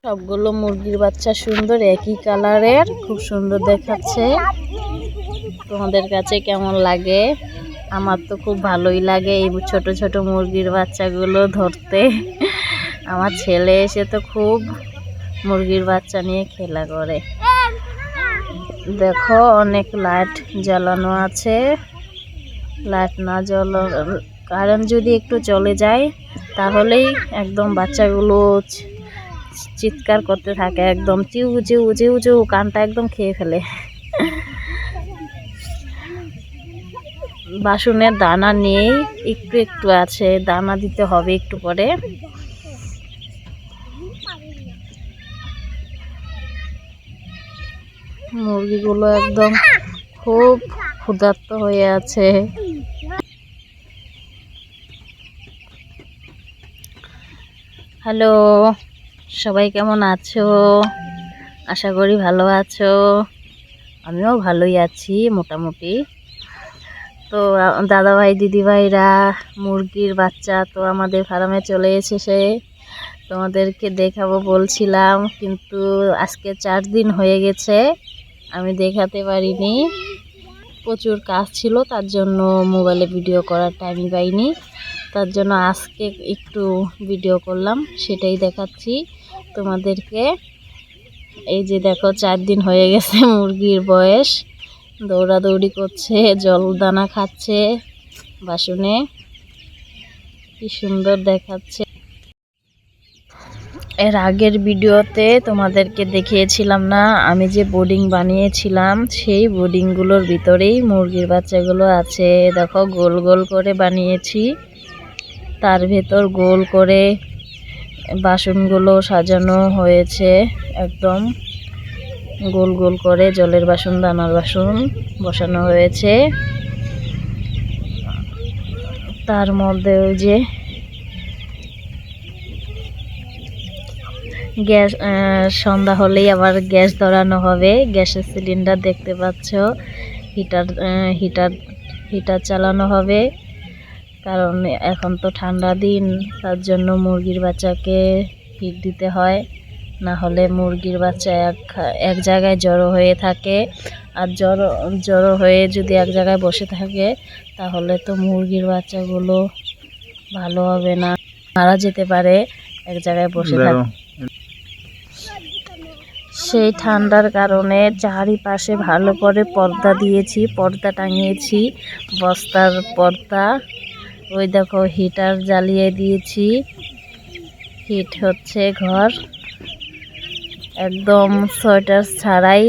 সবগুলো মুরগির বাচ্চা সুন্দর, একই কালারের, খুব সুন্দর দেখাচ্ছে। তোমাদের কাছে কেমন লাগে? আমার তো খুব ভালোই লাগে এই ছোট ছোট মুরগির বাচ্চাগুলো ধরতে। আমার ছেলে এসে তো খুব মুরগির বাচ্চা নিয়ে খেলা করে। দেখো অনেক লাইট জ্বালানো আছে। লাইট না জ্বালানো, কারেন্ট যদি একটু চলে যায় তাহলেই একদম বাচ্চাগুলো চিৎকার করতে থাকে, একদম চিউ চিউ চিউ চিউ, কানটা একদম খেয়ে ফেলে। বাসনের দানা নেই, একটু একটু আছে, দানা দিতে হবে একটু পরে। মুরগিগুলো একদম খুব ক্ষুধার্ত হয়ে আছে। হ্যালো, সবাই কেমন আছো? আশা করি ভালো আছো। আমিও ভালোই আছি মোটামুটি। তো দাদাভাই দিদিভাইরা, মুরগির বাচ্চা তো আমাদের ফার্মে চলে এসেছে, তোমাদেরকে দেখাবো বলছিলাম, কিন্তু আজকে 4 দিন হয়ে গেছে আমি দেখাতে পারিনি। প্রচুর কাজ ছিল, তার জন্য মোবাইলে ভিডিও করার টাইম পাইনি। তার জন্য আজকে একটু ভিডিও করলাম, সেটাই দেখাচ্ছি তোমাদেরকে। এই যে দেখো 4 দিন হয়ে গেছে মুরগির বয়স, দৌড়াদৌড়ি করছে, জল দানা খাচ্ছে বাসনে, কি সুন্দর দেখাচ্ছে। এর আগের ভিডিওতে তোমাদেরকে দেখিয়েছিলাম না, আমি যে বোর্ডিং বানিয়েছিলাম, সেই বোর্ডিংগুলোর ভিতরেই মুরগির বাচ্চাগুলো আছে। দেখো গোল গোল করে বানিয়েছি, তার ভেতর গোল করে বাসনগুলো সাজানো হয়েছে, একদম গোল গোল করে জলের বাসন, দানার বাসন বসানো হয়েছে। তার মধ্যে ওই যে গ্যাস, সন্ধ্যা হলেই আবার গ্যাস ধরানো হবে। গ্যাসের সিলিন্ডার দেখতে পাচ্ছ, হিটার চালানো হবে, কারণ এখন তো ঠান্ডা দিন, তার জন্য মুরগির বাচ্চাকে হিট দিতে হয়, না হলে মুরগির বাচ্চা এক জায়গায় জড়ো হয়ে থাকে। আর জড়ো হয়ে যদি এক জায়গায় বসে থাকে তাহলে তো মুরগির বাচ্চাগুলো ভালো হবে না, মারা যেতে পারে এক জায়গায় বসে থাকে। সেই ঠান্ডার কারণে চারিপাশে ভালো করে পর্দা দিয়েছি, পর্দা টাঙিয়েছি, বস্তার পর্দা। ওই দেখো হিটার জ্বালিয়ে দিয়েছি, হিট হচ্ছে ঘর। একদম সোয়েটার ছাড়াই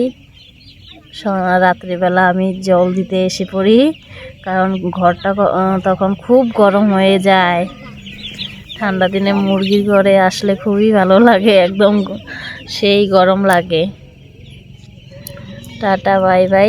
রাত্রিবেলা আমি জল দিতে এসে পড়ি, কারণ ঘরটা তখন খুব গরম হয়ে যায়। ঠান্ডা দিনে মুরগির ঘরে আসলে খুবই ভালো লাগে, একদম সেই গরম লাগে। Tata bye bye.